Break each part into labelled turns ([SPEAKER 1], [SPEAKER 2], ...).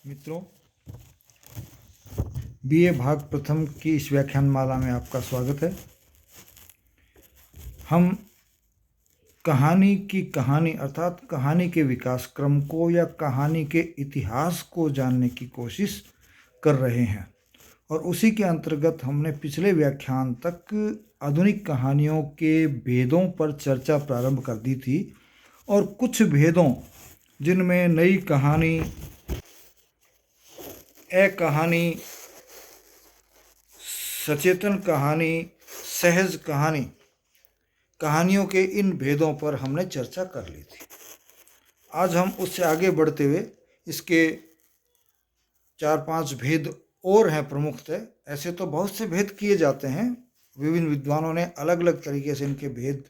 [SPEAKER 1] मित्रों, बीए भाग प्रथम की इस व्याख्यान माला में आपका स्वागत है। हम कहानी की कहानी अर्थात कहानी के विकास क्रम को या कहानी के इतिहास को जानने की कोशिश कर रहे हैं और उसी के अंतर्गत हमने पिछले व्याख्यान तक आधुनिक कहानियों के भेदों पर चर्चा प्रारंभ कर दी थी और कुछ भेदों जिनमें नई कहानी, कहानी, सचेतन कहानी, सहज कहानी, कहानियों के इन भेदों पर हमने चर्चा कर ली थी। आज हम उससे आगे बढ़ते हुए इसके 4-5 भेद और हैं प्रमुखतः। ऐसे तो बहुत से भेद किए जाते हैं, विभिन्न विद्वानों ने अलग अलग तरीके से इनके भेद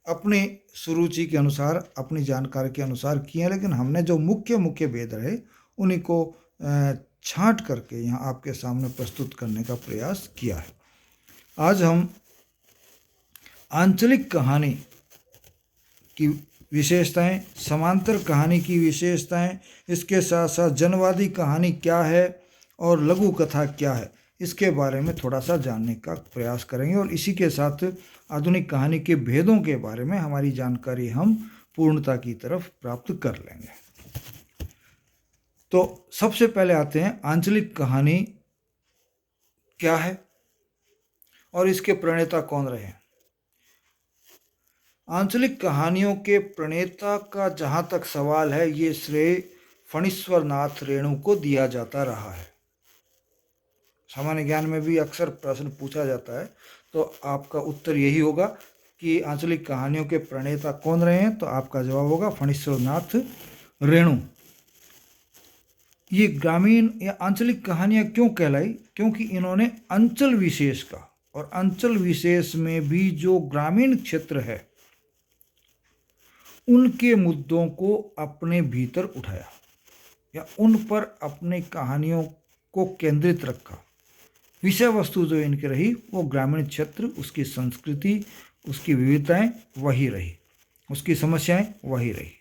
[SPEAKER 1] अपनी सुरुचि के अनुसार, अपनी जानकारी के अनुसार किए हैं, लेकिन हमने जो मुख्य मुख्य भेद रहे उन्हीं को छांट करके यहाँ आपके सामने प्रस्तुत करने का प्रयास किया है। आज हम आंचलिक कहानी की विशेषताएं, समांतर कहानी की विशेषताएं, इसके साथ साथ जनवादी कहानी क्या है और लघु कथा क्या है, इसके बारे में थोड़ा सा जानने का प्रयास करेंगे और इसी के साथ आधुनिक कहानी के भेदों के बारे में हमारी जानकारी हम पूर्णता की तरफ प्राप्त कर लेंगे। तो सबसे पहले आते हैं आंचलिक कहानी क्या है और इसके प्रणेता कौन रहे हैं। आंचलिक कहानियों के प्रणेता का जहाँ तक सवाल है, ये श्रेय फणीश्वर नाथ रेणु को दिया जाता रहा है। सामान्य ज्ञान में भी अक्सर प्रश्न पूछा जाता है, तो आपका उत्तर यही होगा कि आंचलिक कहानियों के प्रणेता कौन रहे हैं, तो आपका जवाब होगा फणीश्वर नाथ रेणु। ये ग्रामीण या आंचलिक कहानियाँ क्यों कहलाई? क्योंकि इन्होंने अंचल विशेष का और अंचल विशेष में भी जो ग्रामीण क्षेत्र है उनके मुद्दों को अपने भीतर उठाया या उन पर अपनी कहानियों को केंद्रित रखा। विषय वस्तु जो इनकी रही वो ग्रामीण क्षेत्र, उसकी संस्कृति, उसकी विविधताएं वही रही, उसकी समस्याएं वही रही।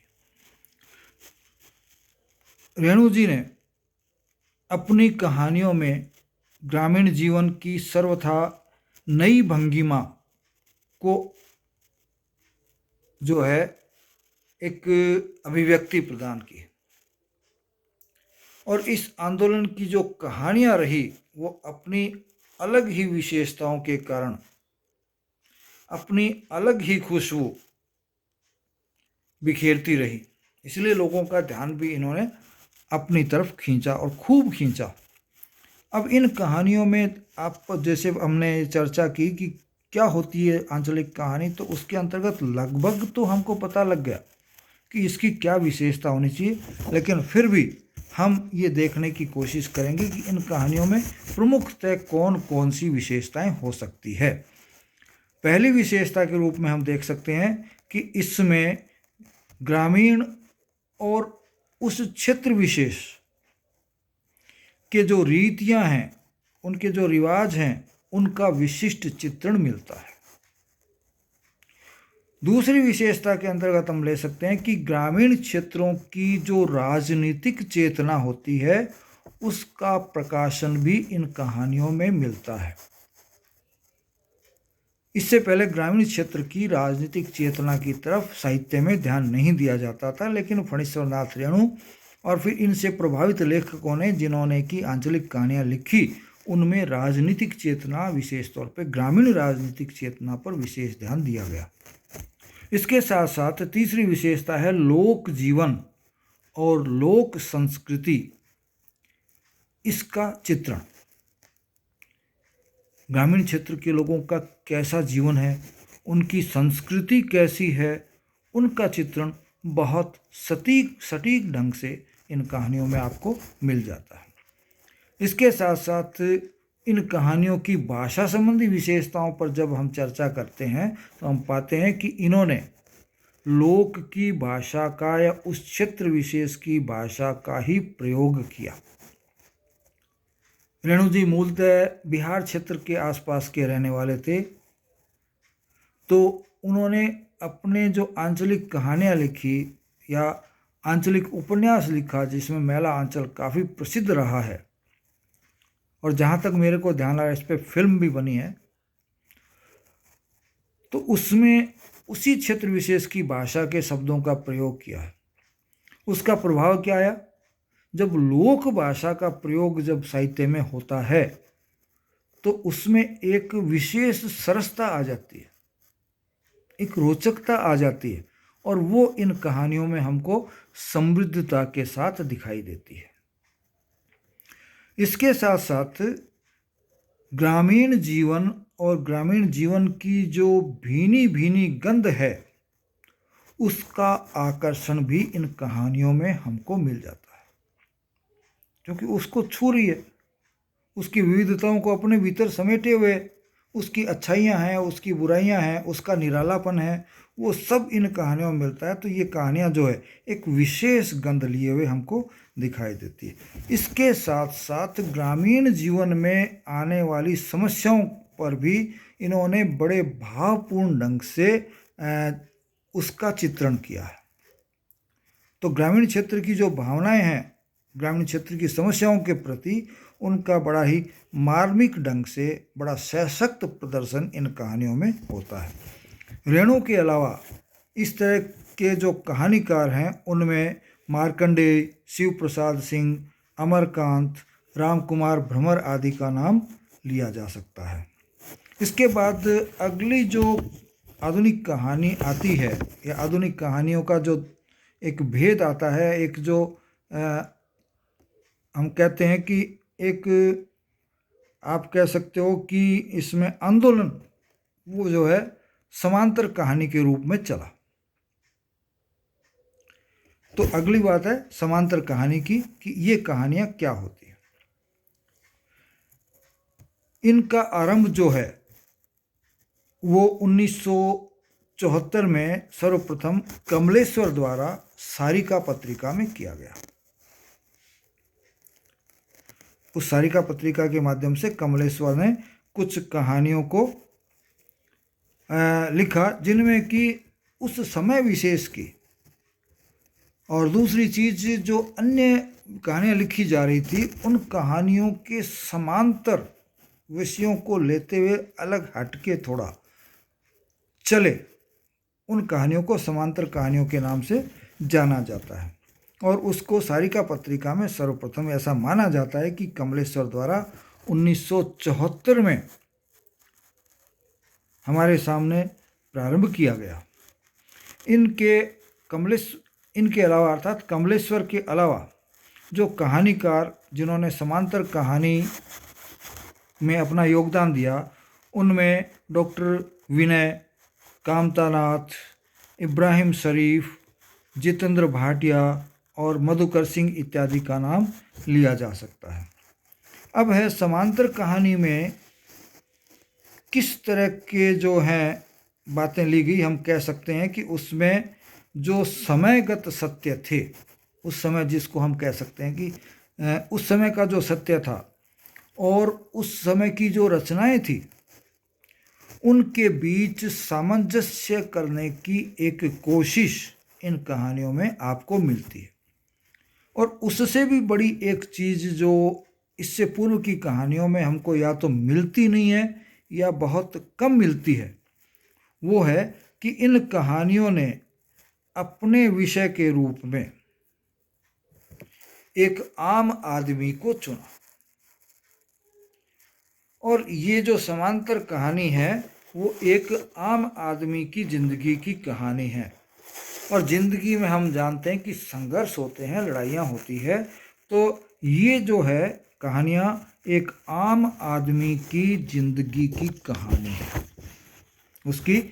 [SPEAKER 1] रेणु जी ने अपनी कहानियों में ग्रामीण जीवन की सर्वथा नई भंगिमा को जो है एक अभिव्यक्ति प्रदान की और इस आंदोलन की जो कहानियां रही वो अपनी अलग ही विशेषताओं के कारण, अपनी अलग ही खुशबू बिखेरती रही। इसलिए लोगों का ध्यान भी इन्होंने अपनी तरफ खींचा और खूब खींचा। अब इन कहानियों में आप जैसे हमने चर्चा की कि क्या होती है आंचलिक कहानी, तो उसके अंतर्गत लगभग तो हमको पता लग गया कि इसकी क्या विशेषता होनी चाहिए, लेकिन फिर भी हम ये देखने की कोशिश करेंगे कि इन कहानियों में प्रमुखतः कौन कौन सी विशेषताएं हो सकती है। पहली विशेषता के रूप में हम देख सकते हैं कि इसमें ग्रामीण और उस क्षेत्र विशेष के जो रीतियां हैं, उनके जो रिवाज हैं, उनका विशिष्ट चित्रण मिलता है। दूसरी विशेषता के अंतर्गत हम ले सकते हैं कि ग्रामीण क्षेत्रों की जो राजनीतिक चेतना होती है उसका प्रकाशन भी इन कहानियों में मिलता है। इससे पहले ग्रामीण क्षेत्र की राजनीतिक चेतना की तरफ साहित्य में ध्यान नहीं दिया जाता था, लेकिन फणीश्वर नाथ रेणु और फिर इनसे प्रभावित लेखकों ने जिन्होंने की आंचलिक कहानियाँ लिखी उनमें राजनीतिक चेतना, विशेष तौर पर ग्रामीण राजनीतिक चेतना पर विशेष ध्यान दिया गया। इसके साथ साथ तीसरी विशेषता है लोक जीवन और लोक संस्कृति, इसका चित्रण। ग्रामीण क्षेत्र के लोगों का कैसा जीवन है, उनकी संस्कृति कैसी है, उनका चित्रण बहुत सटीक ढंग से इन कहानियों में आपको मिल जाता है। इसके साथ साथ इन कहानियों की भाषा संबंधी विशेषताओं पर जब हम चर्चा करते हैं तो हम पाते हैं कि इन्होंने लोक की भाषा का या उस क्षेत्र विशेष की भाषा का ही प्रयोग किया। रेणु जी मूलतः बिहार क्षेत्र के आसपास के रहने वाले थे, तो उन्होंने अपने जो आंचलिक कहानियाँ लिखी या आंचलिक उपन्यास लिखा जिसमें मैला आंचल काफ़ी प्रसिद्ध रहा है, और जहाँ तक मेरे को ध्यान आ रहा है इस पर फिल्म भी बनी है। तो उसमें उसी क्षेत्र विशेष की भाषा के शब्दों का प्रयोग किया है। उसका प्रभाव क्या आया? जब लोक भाषा का प्रयोग जब साहित्य में होता है तो उसमें एक विशेष सरसता आ जाती है, एक रोचकता आ जाती है, और वो इन कहानियों में हमको समृद्धता के साथ दिखाई देती है। इसके साथ साथ ग्रामीण जीवन और ग्रामीण जीवन की जो भीनी भीनी गंध है उसका आकर्षण भी इन कहानियों में हमको मिल जाता है, क्योंकि उसको छू रही है, उसकी विविधताओं को अपने भीतर समेटे हुए, उसकी अच्छाइयाँ हैं, उसकी बुराइयाँ हैं, उसका निरालापन है, वो सब इन कहानियों में मिलता है। तो ये कहानियाँ जो है एक विशेष गंध लिए हुए हमको दिखाई देती है। इसके साथ साथ ग्रामीण जीवन में आने वाली समस्याओं पर भी इन्होंने बड़े भावपूर्ण ढंग से उसका चित्रण किया है। तो ग्रामीण क्षेत्र की जो भावनाएं हैं, ग्रामीण क्षेत्र की समस्याओं के प्रति उनका बड़ा ही मार्मिक ढंग से बड़ा सशक्त प्रदर्शन इन कहानियों में होता है। रेणु के अलावा इस तरह के जो कहानीकार हैं उनमें मार्कंडेय, शिव प्रसाद सिंह, अमरकांत, रामकुमार भ्रमर आदि का नाम लिया जा सकता है। इसके बाद अगली जो आधुनिक कहानी आती है, या आधुनिक कहानियों का जो एक भेद आता है, एक जो हम कहते हैं कि एक आप कह सकते हो कि इसमें आंदोलन वो जो है समांतर कहानी के रूप में चला। तो अगली बात है समांतर कहानी की, कि ये कहानियां क्या होती हैं। इनका आरंभ जो है वो 1974 में सर्वप्रथम कमलेश्वर द्वारा सारिका पत्रिका में किया गया। उस सारिका पत्रिका के माध्यम से कमलेश्वर ने कुछ कहानियों को लिखा, जिनमें कि उस समय विशेष की, और दूसरी चीज़ जो अन्य कहानियाँ लिखी जा रही थी उन कहानियों के समांतर विषयों को लेते हुए अलग हटके थोड़ा चले, उन कहानियों को समांतर कहानियों के नाम से जाना जाता है। और उसको सारिका पत्रिका में सर्वप्रथम ऐसा माना जाता है कि कमलेश्वर द्वारा 1974 में हमारे सामने प्रारंभ किया गया। इनके अलावा अर्थात कमलेश्वर के अलावा जो कहानीकार जिन्होंने समांतर कहानी में अपना योगदान दिया उनमें डॉक्टर विनय, कामतानाथ, इब्राहिम शरीफ, जितेंद्र भाटिया और मधुकर सिंह इत्यादि का नाम लिया जा सकता है। अब है समांतर कहानी में किस तरह के जो हैं बातें ली गई। हम कह सकते हैं कि उसमें जो समयगत सत्य थे, उस समय जिसको हम कह सकते हैं कि उस समय का जो सत्य था और उस समय की जो रचनाएं थी उनके बीच सामंजस्य करने की एक कोशिश इन कहानियों में आपको मिलती है। और उससे भी बड़ी एक चीज़ जो इससे पूर्व की कहानियों में हमको या तो मिलती नहीं है या बहुत कम मिलती है, वो है कि इन कहानियों ने अपने विषय के रूप में एक आम आदमी को चुना। और ये जो समांतर कहानी है वो एक आम आदमी की जिंदगी की कहानी है। और ज़िंदगी में हम जानते हैं कि संघर्ष होते हैं, लड़ाइयाँ होती है, तो ये जो है कहानियाँ एक आम आदमी की जिंदगी की कहानी है, उसकी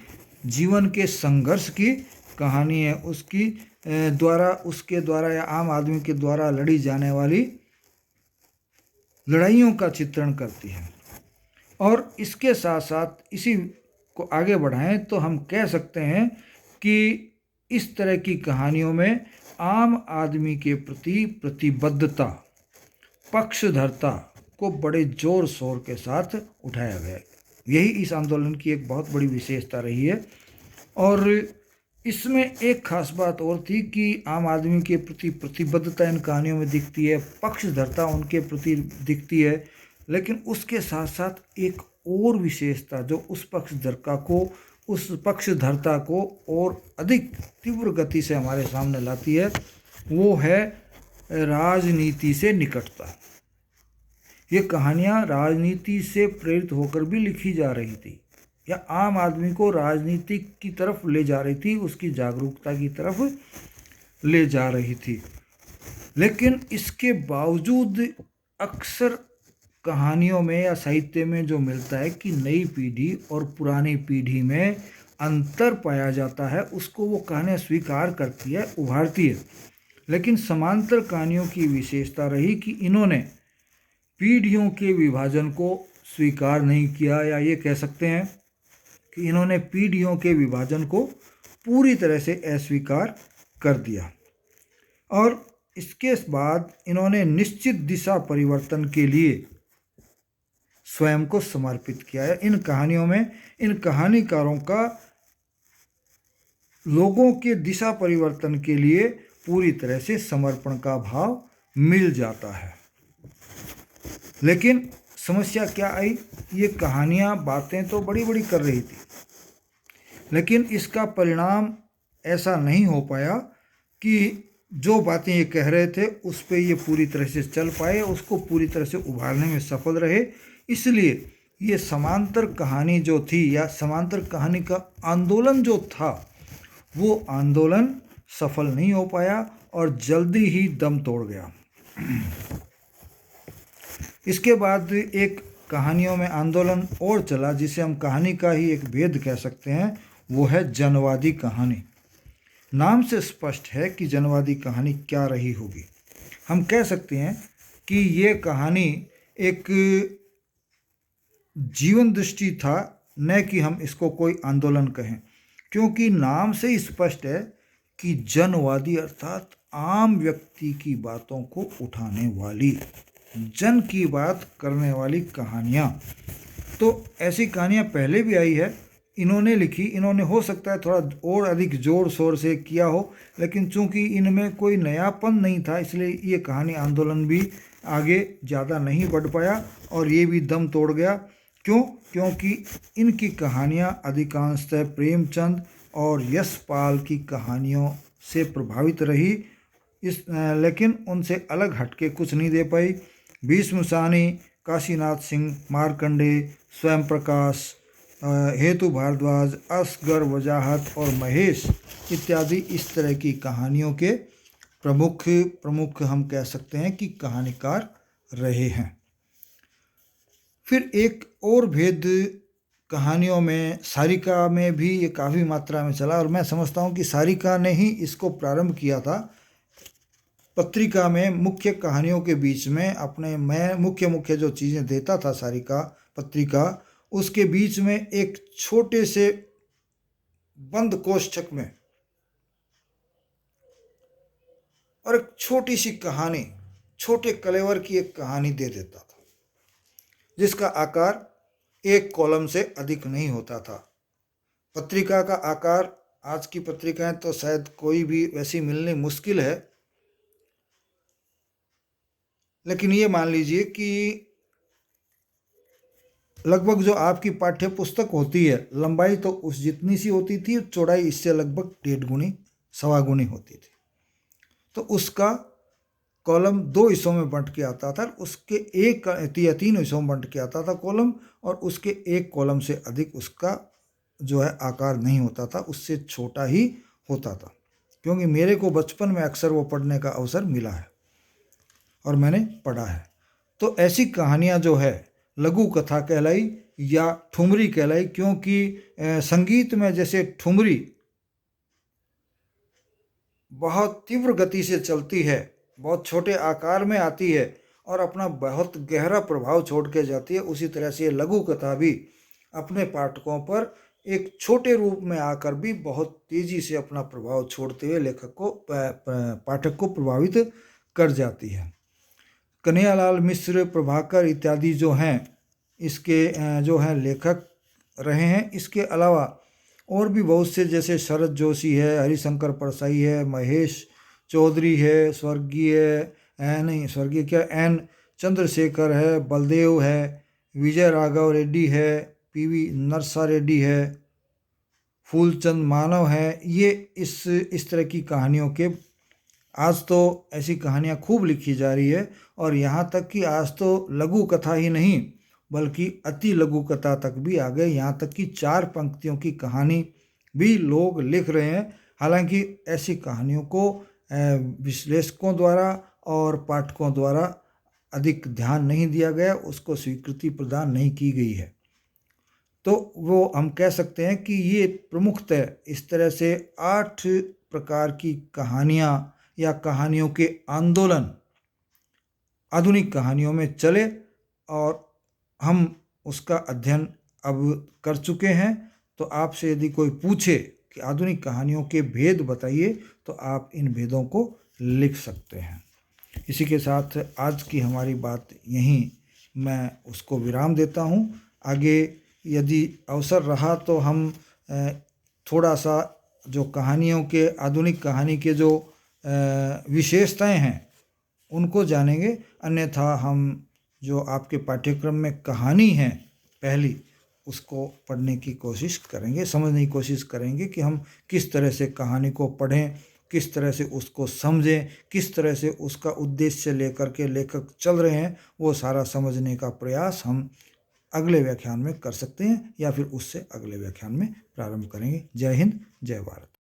[SPEAKER 1] जीवन के संघर्ष की कहानी है, उसके द्वारा या आम आदमी के द्वारा लड़ी जाने वाली लड़ाइयों का चित्रण करती है। और इसके साथ साथ इसी को आगे बढ़ाएं तो हम कह सकते हैं कि इस तरह की कहानियों में आम आदमी के प्रति प्रतिबद्धता, पक्षधरता को बड़े जोर शोर के साथ उठाया गया। यही इस आंदोलन की एक बहुत बड़ी विशेषता रही है। और इसमें एक खास बात और थी कि आम आदमी के प्रति प्रतिबद्धता इन कहानियों में दिखती है, पक्षधरता उनके प्रति दिखती है, लेकिन उसके साथ साथ एक और विशेषता जो उस पक्षधरता को और अधिक तीव्र गति से हमारे सामने लाती है, वो है राजनीति से निकटता। ये कहानियाँ राजनीति से प्रेरित होकर भी लिखी जा रही थी, या आम आदमी को राजनीति की तरफ ले जा रही थी, उसकी जागरूकता की तरफ ले जा रही थी। लेकिन इसके बावजूद अक्सर कहानियों में या साहित्य में जो मिलता है कि नई पीढ़ी और पुरानी पीढ़ी में अंतर पाया जाता है, उसको वो कहानियाँ स्वीकार करती है, उभारती है। लेकिन समांतर कहानियों की विशेषता रही कि इन्होंने पीढ़ियों के विभाजन को स्वीकार नहीं किया, या ये कह सकते हैं कि इन्होंने पीढ़ियों के विभाजन को पूरी तरह से अस्वीकार कर दिया। और इसके बाद इन्होंने निश्चित दिशा परिवर्तन के लिए स्वयं को समर्पित किया है। इन कहानियों में इन कहानीकारों का लोगों के दिशा परिवर्तन के लिए पूरी तरह से समर्पण का भाव मिल जाता है। लेकिन समस्या क्या आई? ये कहानियाँ बातें तो बड़ी बड़ी कर रही थी, लेकिन इसका परिणाम ऐसा नहीं हो पाया कि जो बातें ये कह रहे थे उस पे ये पूरी तरह से चल पाए, उसको पूरी तरह से उभारने में सफल रहे। इसलिए ये समांतर कहानी जो थी, या समांतर कहानी का आंदोलन जो था, वो आंदोलन सफल नहीं हो पाया और जल्दी ही दम तोड़ गया। इसके बाद एक कहानियों में आंदोलन और चला, जिसे हम कहानी का ही एक भेद कह सकते हैं, वो है जनवादी कहानी। नाम से स्पष्ट है कि जनवादी कहानी क्या रही होगी। हम कह सकते हैं कि ये कहानी एक जीवन दृष्टि था, न कि हम इसको कोई आंदोलन कहें, क्योंकि नाम से ही स्पष्ट है कि जनवादी अर्थात आम व्यक्ति की बातों को उठाने वाली, जन की बात करने वाली कहानियाँ। तो ऐसी कहानियाँ पहले भी आई है, इन्होंने लिखी, इन्होंने हो सकता है थोड़ा और अधिक ज़ोर शोर से किया हो, लेकिन चूंकि इनमें कोई नयापन नहीं था, इसलिए ये कहानी आंदोलन भी आगे ज़्यादा नहीं बढ़ पाया और ये भी दम तोड़ गया। क्यों? क्योंकि इनकी कहानियाँ अधिकांशतः प्रेमचंद और यशपाल की कहानियों से प्रभावित रही, लेकिन उनसे अलग हटके कुछ नहीं दे पाई। भीष्म साहनी, काशीनाथ सिंह मार्कंडे, स्वयं प्रकाश, हेतु भारद्वाज, असगर वजाहत और महेश इत्यादि इस तरह की कहानियों के प्रमुख हम कह सकते हैं कि कहानीकार रहे हैं। फिर एक और भेद कहानियों में सारिका में भी ये काफ़ी मात्रा में चला, और मैं समझता हूँ कि सारिका ने ही इसको प्रारंभ किया था। पत्रिका में मुख्य कहानियों के बीच में मैं मुख्य जो चीज़ें देता था सारिका पत्रिका, उसके बीच में एक छोटे से बंद कोष्ठक में और एक छोटी सी कहानी, छोटे कलेवर की एक कहानी दे देता था, जिसका आकार एक कॉलम से अधिक नहीं होता था। पत्रिका का आकार, आज की पत्रिकाएं तो शायद कोई भी वैसी मिलनी मुश्किल है, लेकिन ये मान लीजिए कि लगभग जो आपकी पाठ्य पुस्तक होती है, लंबाई तो उस जितनी सी होती थी, चौड़ाई इससे लगभग 1.5 गुनी 1.25 गुनी होती थी। तो उसका कॉलम 2 हिस्सों में बंट के आता था, उसके 1 या 3 हिस्सों में बंट के आता था कॉलम, और उसके एक कॉलम से अधिक उसका जो है आकार नहीं होता था, उससे छोटा ही होता था। क्योंकि मेरे को बचपन में अक्सर वो पढ़ने का अवसर मिला है और मैंने पढ़ा है। तो ऐसी कहानियाँ जो है लघु कथा कहलाई या ठुमरी कहलाई, क्योंकि संगीत में जैसे ठुमरी बहुत तीव्र गति से चलती है, बहुत छोटे आकार में आती है और अपना बहुत गहरा प्रभाव छोड़ के जाती है, उसी तरह से लघु कथा भी अपने पाठकों पर एक छोटे रूप में आकर भी बहुत तेजी से अपना प्रभाव छोड़ते हुए लेखक को पाठक को प्रभावित कर जाती है। कन्हैयालाल मिश्र, प्रभाकर इत्यादि जो हैं इसके जो हैं लेखक रहे हैं। इसके अलावा और भी बहुत से, जैसे शरद जोशी है, हरिशंकर परसाई है, महेश चौधरी है, स्वर्गीय क्या, एन चंद्रशेखर है, बलदेव है, विजय राघव रेड्डी है, पीवी नरसा रेड्डी है, फूलचंद मानव है। ये इस तरह की कहानियों के, आज तो ऐसी कहानियाँ खूब लिखी जा रही है, और यहाँ तक कि आज तो लघु कथा ही नहीं बल्कि अति लघु कथा तक भी आ गए। यहाँ तक कि 4 पंक्तियों की कहानी भी लोग लिख रहे हैं। हालांकि ऐसी कहानियों को विश्लेषकों द्वारा और पाठकों द्वारा अधिक ध्यान नहीं दिया गया, उसको स्वीकृति प्रदान नहीं की गई है। तो वो हम कह सकते हैं कि ये प्रमुखतः इस तरह से 8 प्रकार की कहानियाँ या कहानियों के आंदोलन आधुनिक कहानियों में चले, और हम उसका अध्ययन अब कर चुके हैं। तो आपसे यदि कोई पूछे कि आधुनिक कहानियों के भेद बताइए, तो आप इन भेदों को लिख सकते हैं। इसी के साथ आज की हमारी बात यहीं मैं उसको विराम देता हूँ। आगे यदि अवसर रहा तो हम थोड़ा सा जो कहानियों के, आधुनिक कहानी के जो विशेषताएं हैं उनको जानेंगे। अन्यथा हम जो आपके पाठ्यक्रम में कहानी है पहली, उसको पढ़ने की कोशिश करेंगे, समझने की कोशिश करेंगे कि हम किस तरह से कहानी को पढ़ें, किस तरह से उसको समझें, किस तरह से उसका उद्देश्य लेकर के लेखक चल रहे हैं, वो सारा समझने का प्रयास हम अगले व्याख्यान में कर सकते हैं, या फिर उससे अगले व्याख्यान में प्रारंभ करेंगे। जय हिंद, जय भारत।